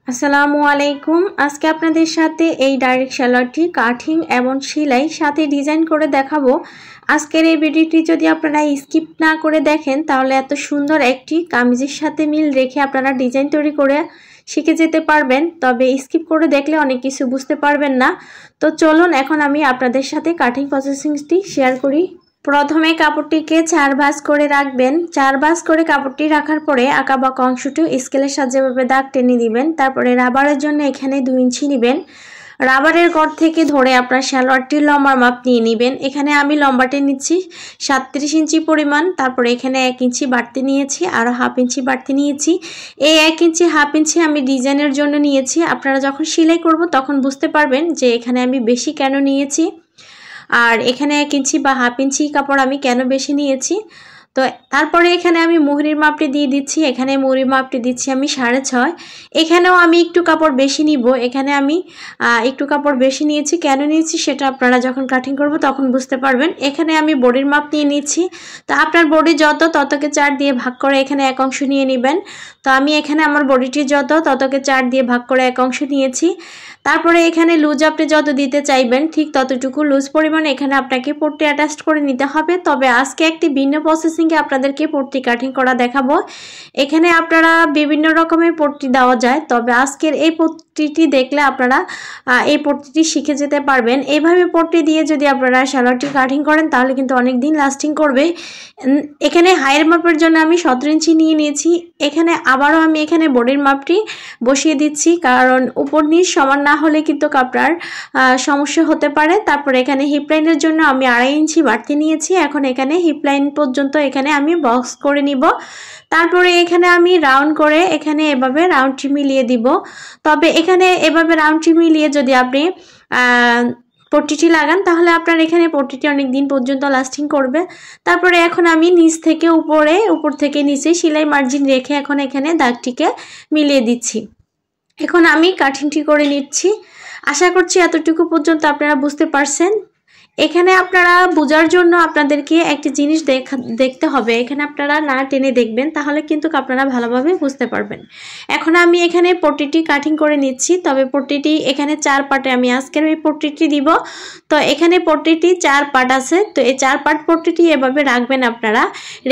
আসসালামু আলাইকুম। আজকে আপনাদের সাথে এই ডাইরেক্ট সালোয়ারটি কাটিং এবং সেলাই সাথে ডিজাইন করে দেখাবো। আজকের এই ভিডিওটি যদি আপনারা স্কিপ না করে দেখেন তাহলে এত সুন্দর একটি কামিজের সাথে মিল রেখে আপনারা ডিজাইন তৈরি করে শিখে যেতে পারবেন। তবে স্কিপ করে দেখলে অনেক কিছু বুঝতে পারবেন না। তো চলুন এখন আমি আপনাদের সাথে কাটিং প্রসেসিংটি শেয়ার করি। প্রথমে কাপড়টিকে 4 ভাঁজ করে রাখবেন। 4 ভাঁজ করে কাপড়টি রাখার পরে আঁকাবাঁকা অংশটি স্কেলের সাহায্যে এভাবে দাগ টেনে দিবেন। তারপরে রাবারের জন্য এখানে 2 ইঞ্চি নেবেন। রাবারের গড় থেকে ধরে আপনার সালোয়ারটির লম্বার মাপ নিয়ে নেবেন। এখানে আমি লম্বাটি নিচ্ছি 37 ইঞ্চি পরিমাণ। তারপরে এখানে 1 ইঞ্চি বাড়তি নিয়েছি, আরও হাফ ইঞ্চি বাড়তি নিয়েছি। এই 1 ইঞ্চি হাফ ইঞ্চি আমি ডিজাইনের জন্য নিয়েছি। আপনারা যখন সেলাই করব তখন বুঝতে পারবেন যে এখানে আমি বেশি কেন নিয়েছি, আর এখানে 1 ইঞ্চি বা হাফ ইঞ্চি কাপড় আমি কেন বেশি নিয়েছি। তো তারপরে এখানে আমি মুহুরির মাপটি দিয়ে দিচ্ছি। এখানে মুহুরির মাপটি দিচ্ছি আমি 6.5। এখানেও আমি একটু কাপড় বেশি নিব। এখানে আমি একটু কাপড় বেশি নিয়েছি। কেন নিয়েছি সেটা আপনারা যখন কাটিং করব তখন বুঝতে পারবেন। এখানে আমি বডির মাপ নিয়ে নিচ্ছি। তো আপনার বডি যত ততকে 4 দিয়ে ভাগ করে এখানে 1 অংশ নিয়ে নেবেন। তো আমি এখানে আমার বডিটি যত ততকে 4 দিয়ে ভাগ করে 1 অংশ নিয়েছি। তারপরে এখানে লুজ আপনি যত দিতে চাইবেন ঠিক ততটুকু লুজ পরিমাণে এখানে আপনাকে পট্টি অ্যাটাচ করে নিতে হবে। তবে আজকে একটি ভিন্ন প্রসেসিংয়ে আপনাদেরকে পট্টি কাটিং করা দেখাবো। এখানে আপনারা বিভিন্ন রকমের পট্টি দেওয়া যায়, তবে আজকের এই পট্টিটি দেখলে আপনারা এই পট্টিটি শিখে যেতে পারবেন। এইভাবে পট্টি দিয়ে যদি আপনারা সালোয়ারটি কাটিং করেন তাহলে কিন্তু অনেক দিন লাস্টিং করবে। এখানে হাইয়ের মাপের জন্য আমি 17 ইঞ্চি নিয়ে নিয়েছি। এখানে আবারও আমি এখানে বডির মাপটি বসিয়ে দিচ্ছি, কারণ উপর নিচ সমান না হলে কিন্তু আপনার সমস্যা হতে পারে। তারপরে এখানে হিপ লাইনের জন্য আমি 2.5 ইঞ্চি বাড়তি নিয়েছি। এখন এখানে হিপ লাইন পর্যন্ত এখানে আমি বক্স করে নিব। তারপরে এখানে আমি রাউন্ড করে এখানে এভাবে রাউন্ডটি মিলিয়ে দিব। তবে এখানে এভাবে রাউন্ডটি মিলিয়ে যদি আপনি পট্টিটি লাগান তাহলে আপনার এখানে পট্টিটি অনেক দিন পর্যন্ত লাস্টিং করবে। তারপরে এখন আমি নিচ থেকে উপরে, উপর থেকে নিচে সেলাই মার্জিন রেখে এখন এখানে দাগটিকে মিলিয়ে দিচ্ছি। এখন আমি কাটিংটি করে নিচ্ছি। আশা করছি এতটুকু পর্যন্ত আপনারা বুঝতে পারছেন। এখানে আপনারা বোঝার জন্য আপনাদেরকে একটি জিনিস দেখতে হবে। এখানে আপনারা না টেনে দেখবেন তাহলে কিন্তু আপনারা ভালোভাবে বুঝতে পারবেন। এখন আমি এখানে পট্টিটি কাটিং করে নিচ্ছি। তবে পট্টিটি এখানে 4 পার্টে আমি আজকের এই পট্টিটি দিব। তো এখানে পট্টিটি 4 পার্ট আছে। তো এই 4 পার্ট পট্টিটি এভাবে রাখবেন আপনারা,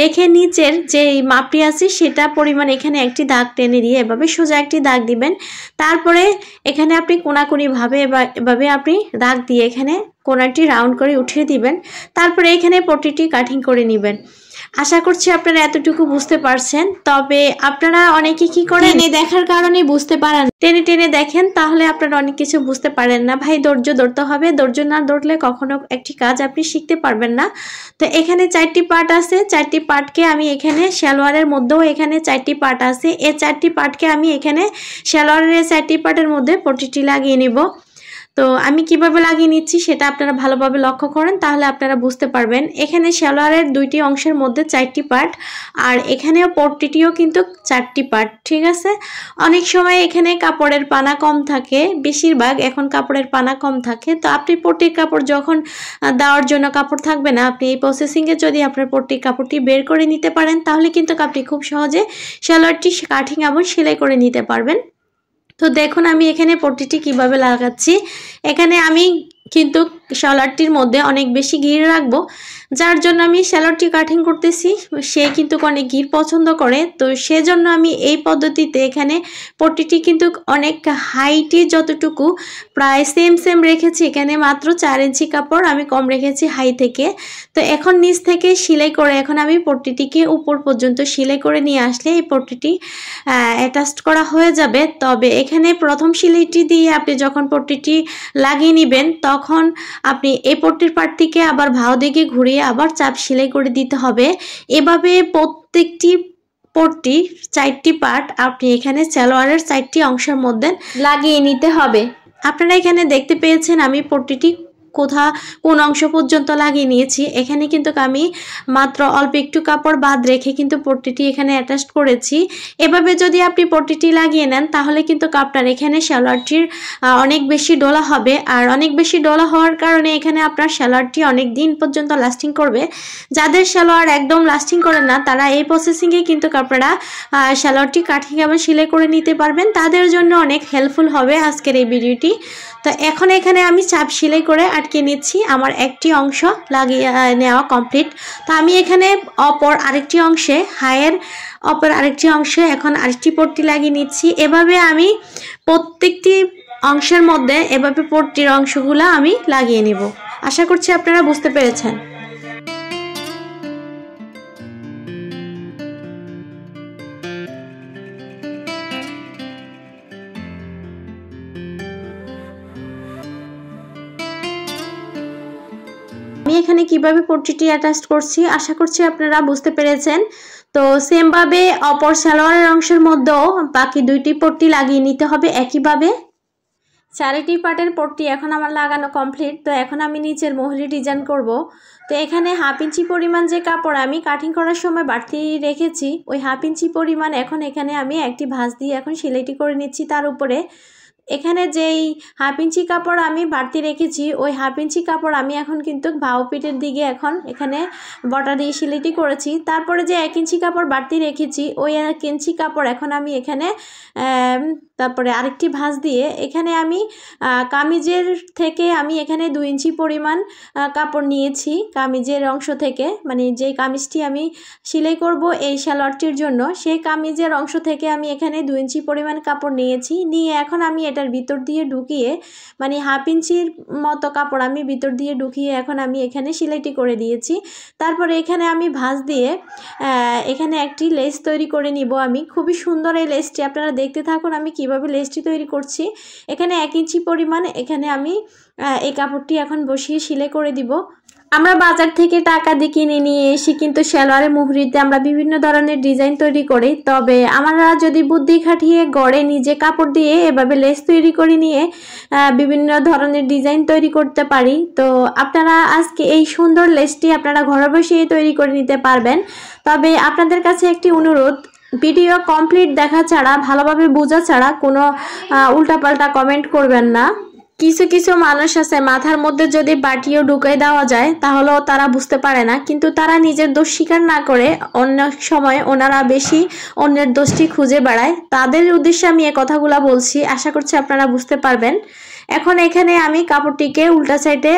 রেখে নিচের যে মাপটি আছে সেটা পরিমাণ এখানে একটি দাগ টেনে দিয়ে এভাবে সোজা একটি দাগ দিবেন। তারপরে এখানে আপনি কোনাকুনিভাবে এভাবে আপনি দাগ দিয়ে এখানে কোনাটি রাউন্ড করে উঠিয়ে দিবেন। তারপরে এখানে পট্টিটি কাটিং করে নেবেন। আশা করছি আপনারা এতটুকু বুঝতে পারছেন। তবে আপনারা অনেকে কি করেন, টেনে দেখার কারণে বুঝতে পারেন, টেনে টেনে দেখেন তাহলে আপনারা অনেক কিছু বুঝতে পারেন না। ভাই ধৈর্য ধরতে হবে, ধৈর্য না ধরলে কখনো একটি কাজ আপনি শিখতে পারবেন না। তো এখানে 4টি পার্ট আছে। 4টি পার্টকে আমি এখানে সালোয়ারের মধ্যেও এখানে 4টি পার্ট আছে। এই 4টি পার্টকে আমি এখানে সালোয়ারের 4টি পার্টের মধ্যে পট্টিটি লাগিয়ে নিব। তো আমি কিভাবে লাগিয়ে নিচ্ছি সেটা আপনারা ভালোভাবে লক্ষ্য করেন তাহলে আপনারা বুঝতে পারবেন। এখানে সালোয়ারের 2টি অংশের মধ্যে 4টি পার্ট, আর এখানেও পট্টিটিও কিন্তু 4টি পার্ট, ঠিক আছে। অনেক সময় এখানে কাপড়ের পানা কম থাকে, বেশিরভাগ এখন কাপড়ের পানা কম থাকে। তো আপনি পট্টির কাপড় যখন দেওয়ার জন্য কাপড় থাকবে না, আপনি এই প্রসেসিংয়ে যদি আপনার পট্টির কাপড়টি বের করে নিতে পারেন তাহলে কিন্তু আপনি খুব সহজে সালোয়ারটি কাটিং এবং সেলাই করে নিতে পারবেন। তো দেখুন আমি এখানে পট্টিটি কিভাবে লাগাচ্ছি। এখানে আমি কিন্তু সালোয়ারটির মধ্যে অনেক বেশি ঘির রাখবো, যার জন্য আমি সালোয়ারটি কাটিং করতেছি। সে কিন্তু অনেক ঘির পছন্দ করে, তো সেজন্য আমি এই পদ্ধতিতে এখানে পট্টিটি কিন্তু অনেক হাইটে যতটুকু প্রায় সেম রেখেছি। এখানে মাত্র 4 ইঞ্চি কাপড় আমি কম রেখেছি হাই থেকে। তো এখন নিচ থেকে সেলাই করে এখন আমি পট্টিটিকে উপর পর্যন্ত সেলাই করে নিয়ে আসলে এই পট্টিটি অ্যাটাচ করা হয়ে যাবে। তবে এখানে প্রথম সেলাইটি দিয়ে আপনি যখন পট্টিটি লাগিয়ে নেবেন তখন আপনি এই পট্টির পাটটিকে আবার ভাও দিকে ঘুরিয়ে আবার চাপ সেলাই করে দিতে হবে। এভাবে প্রত্যেকটি পট্টি 4টি পার্ট আপনি এখানে সালোয়ারের 4টি অংশের মধ্যে লাগিয়ে নিতে হবে। আপনারা এখানে দেখতে পেয়েছেন আমি পট্টিটি কোন অংশ পর্যন্ত লাগিয়ে নিয়েছি। এখানে কিন্তু আমি মাত্র অল্প একটু কাপড় বাদ রেখে কিন্তু পট্টিটি এখানে অ্যাটাচ করেছি। এভাবে যদি আপনি পট্টিটি লাগিয়ে নেন তাহলে কিন্তু আপনার এখানে সালোয়ারটির অনেক বেশি ডোলা হবে, আর অনেক বেশি ডোলা হওয়ার কারণে এখানে আপনার সালোয়ারটি অনেক দিন পর্যন্ত লাস্টিং করবে। যাদের সালোয়ার একদম লাস্টিং করে না তারা এই প্রসেসিংয়ে কিন্তু আপনারা সালোয়ারটি কাটিং এবং সেলাই করে নিতে পারবেন, তাদের জন্য অনেক হেল্পফুল হবে আজকের এই ভিডিওটি। তো এখন এখানে আমি চাপ সেলাই করে আটকে নিচ্ছি। আমার একটি অংশ লাগিয়ে নেওয়া কমপ্লিট। তো আমি এখানে অপর আরেকটি অংশে এখন আরেকটি পট্টি লাগিয়ে নিচ্ছি। এভাবে আমি প্রত্যেকটি অংশের মধ্যে এভাবে পট্টির অংশগুলো আমি লাগিয়ে নেব। আশা করছি আপনারা বুঝতে পেরেছেন। আমি এখানে কিভাবে পট্টিটি অ্যাটাচ করছি আশা করছি আপনারা বুঝতে পেরেছেন। তো সেম ভাবে অপর সালোয়ারের অংশের মধ্যেও বাকি দুইটি পট্টি লাগিয়ে নিতে হবে একইভাবে। চারিটি পার্টের পট্টি এখন আমার লাগানো কমপ্লিট। তো এখন আমি নিচের মহলি ডিজাইন করব। তো এখানে 1/2 ইঞ্চি পরিমাণ যে কাপড় আমি কাটিং করার সময় বাড়তি রেখেছি ওই 1/2 ইঞ্চি পরিমাণ এখন এখানে আমি একটি ভাঁজ দিয়ে এখন সেলাইটি করে নিচ্ছি। তার উপরে এখানে যেই 1/2 ইঞ্চি কাপড় আমি বাড়তি রেখেছি ওই 1/2 ইঞ্চি কাপড় আমি এখন কিন্তু বাহু পিঠের দিকে এখন এখানে বটা দিয়ে সেলাইটি করেছি। তারপরে যে 1 ইঞ্চি কাপড় বাড়তি রেখেছি ওই 1 ইঞ্চি কাপড় এখন আমি এখানে তারপরে আরেকটি ভাঁজ দিয়ে এখানে আমি কামিজের থেকে আমি এখানে 2 ইঞ্চি পরিমাণ কাপড় নিয়েছি। কামিজের অংশ থেকে মানে যেই কামিজটি আমি সেলাই করব এই সালোয়ারটির জন্য সেই কামিজের অংশ থেকে আমি এখানে 2 ইঞ্চি পরিমাণ কাপড় নিয়েছি। নিয়ে এখন আমি এটার ভিতর দিয়ে ঢুকিয়ে মানে 1/2 ইঞ্চির মতো কাপড় আমি ভিতর দিয়ে ঢুকিয়ে এখন আমি এখানে সেলাইটি করে দিয়েছি। তারপরে এখানে আমি ভাঁজ দিয়ে এখানে একটি লেস তৈরি করে নিব। আমি খুবই সুন্দর এই লেসটি, আপনারা দেখতে থাকুন আমি কিভাবে লেসটি তৈরি করছি। এখানে 1 ইঞ্চি পরিমাণ এখানে আমি এই কাপড়টি এখন বসিয়ে সেলাই করে দিব। আমরা বাজার থেকে টাকা দিয়ে কিনে নিয়ে এসে কিন্তু সালোয়ারের মুহুরিতে আমরা বিভিন্ন ধরনের ডিজাইন তৈরি করি, তবে আমরা যদি বুদ্ধি খাটিয়ে গড়ে নিজে কাপড় দিয়ে এভাবে লেস তৈরি করে নিয়ে বিভিন্ন ধরনের ডিজাইন তৈরি করতে পারি। তো আপনারা আজকে এই সুন্দর লেসটি আপনারা ঘরে বসেই তৈরি করে নিতে পারবেন। তবে আপনাদের কাছে একটি অনুরোধ, ভিডিও কমপ্লিট দেখা ছাড়া ভালোভাবে বোঝা ছাড়া কোনো উল্টাপাল্টা কমেন্ট করবেন না। কিছু মানুষ আছে মাথার মধ্যে যদি বাটিও ঢুকাই দেওয়া যায় তাহলেও তারা বুঝতে পারে না, কিন্তু তারা নিজের দোষ স্বীকার না করে অনেক সময় ওনারা বেশি অন্যের দোষটি খুঁজে বেড়ায়। তাদের উদ্দেশ্যে আমি এই কথাগুলো বলছি, আশা করছি আপনারা বুঝতে পারবেন। এখন এখানে আমি কাপড়টিকে উল্টা সাইডে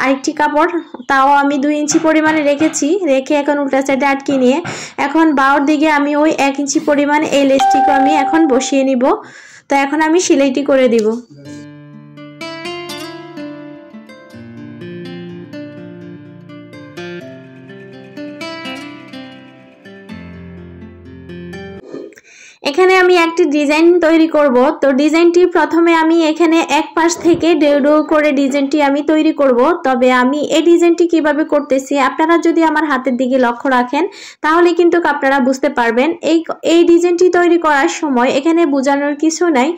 আরেকটি কাপড় তাও আমি 2 ইঞ্চি পরিমাণে রেখে এখন উল্টা সাইডে আটকে নিয়ে এখন বাহুর দিকে আমি ওই 1 ইঞ্চি পরিমাণ এই লেসটিকে আমি এখন বসিয়ে নিব। তো এখন আমি সেলাইটি করে দিব। এখানে আমি একটি ডিজাইন তৈরি করব। তো ডিজাইনটি প্রথমে আমি এখানে এক পাশ থেকে ডেউ করে ডিজাইনটি আমি তৈরি করব। তবে আমি এই ডিজাইনটি কিভাবে করতেছি আপনারা যদি আমার হাতের দিকে লক্ষ্য রাখেন তাহলে কিন্তু আপনারা বুঝতে পারবেন। এই ডিজাইনটি তৈরি করার সময় এখানে বোঝানোর কিছু নাই,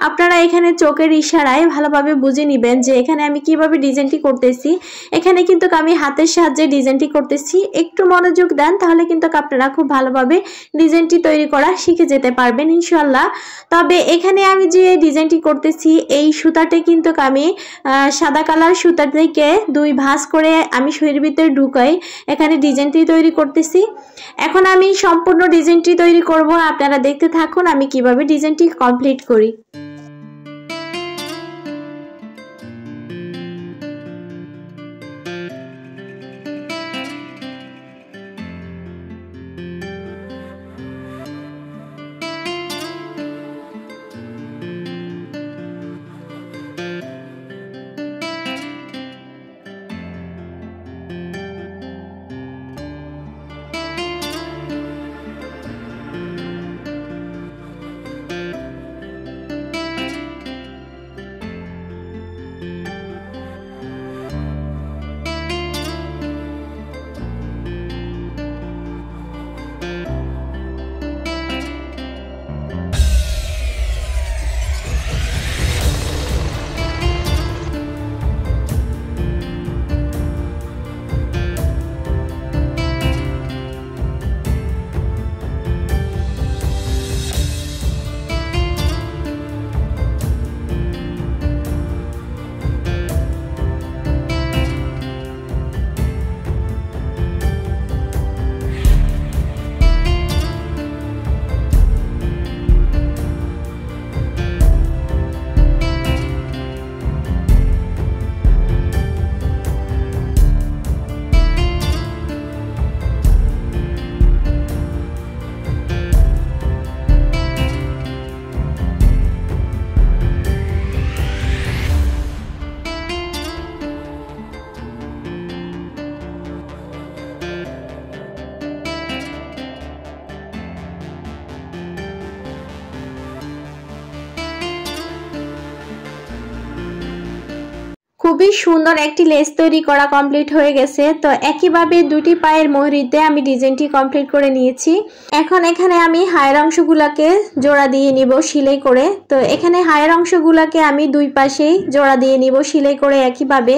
আপনারা এখানে চোখের ইশারায় ভালোভাবে বুঝে নেবেন যে এখানে আমি কিভাবে ডিজাইনটি করতেছি। এখানে কিন্তু আমি হাতের সাহায্যে ডিজাইনটি করতেছি, একটু মনোযোগ দেন তাহলে কিন্তু আপনারা খুব ভালোভাবে ডিজাইনটি তৈরি করা শিখে যেতে পারবেন ইনশাআল্লাহ। তবে এখানে আমি যে ডিজাইনটি করতেছি এই সুতাটা কিন্তু আমি সাদা কালার সুতা থেকে 2 ভাঁজ করে আমি সুইয়ের ভিতরে ঢুকাই এখানে ডিজাইনটি তৈরি করতেছি। এখন আমি সম্পূর্ণ ডিজাইনটি তৈরি করব, আপনারা দেখতে থাকুন আমি কিভাবে ডিজাইনটি কমপ্লিট করি। খুবই সুন্দর একটি লেস তৈরি করা কমপ্লিট হয়ে গেছে। তো একইভাবে দুটি পায়ের মোহরিতে আমি ডিজাইনটি কমপ্লিট করে নিয়েছি। এখন এখানে আমি হায়ের অংশগুলোকে জোড়া দিয়ে নিব সেলাই করে। তো এখানে হায়ের অংশগুলোকে আমি দুই পাশেই জোড়া দিয়ে নিব সেলাই করে একইভাবে।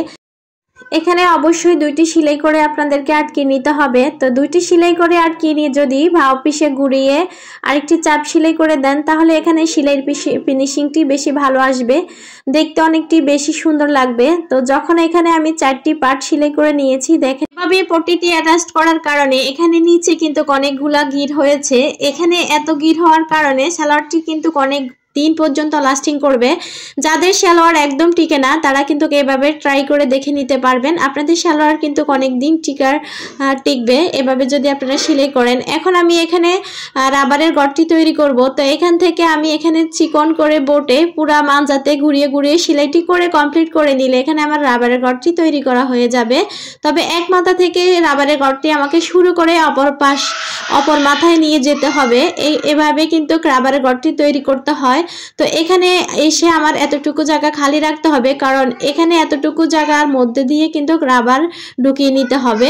এখানে অবশ্যই দুইটি সেলাই করে আপনাদেরকে আটকে নিতে হবে। তো দুইটি সেলাই করে আটকে নিয়ে যদি ভাও পিষে ঘুরিয়ে আরেকটি চাপ সেলাই করে দেন তাহলে এখানে সেলাইয়ের ফিনিশিংটি বেশি ভালো আসবে, দেখতে অনেকটি বেশি সুন্দর লাগবে। তো যখন এখানে আমি 4টি পার্ট সেলাই করে নিয়েছি, দেখেন এভাবে পট্টিটি অ্যাটাচ করার কারণে এখানে নিচে কিন্তু অনেকগুলা গির হয়েছে। এখানে এত গির হওয়ার কারণে সালোয়ারটি কিন্তু অনেক দিন পর্যন্ত লাস্টিং করবে। যাদের সালোয়ার একদম টিকে না তারা কিন্তু এভাবে ট্রাই করে দেখে নিতে পারবেন। আপনাদের সালোয়ার কিন্তু অনেক দিন টিকবে এভাবে যদি আপনারা সেলাই করেন। এখন আমি এখানে রাবারের গড়টি তৈরি করব। তো এখান থেকে আমি এখানে চিকন করে বোটে পুরা মানজাতে ঘুরিয়ে ঘুরিয়ে সেলাইটি করে কমপ্লিট করে নিলে এখানে আমার রাবারের গড়টি তৈরি করা হয়ে যাবে। তবে এক মাথা থেকে রাবারের গড়টি আমাকে শুরু করে অপর মাথায় নিয়ে যেতে হবে। এভাবে কিন্তু রাবারের গড়টি তৈরি করতে হয়। তো এখানে এসে আমার এতটুকু জায়গা খালি রাখতে হবে, কারণ এখানে এতটুকু জায়গার মধ্যে দিয়ে কিন্তু রাবার ঢুকিয়ে নিতে হবে।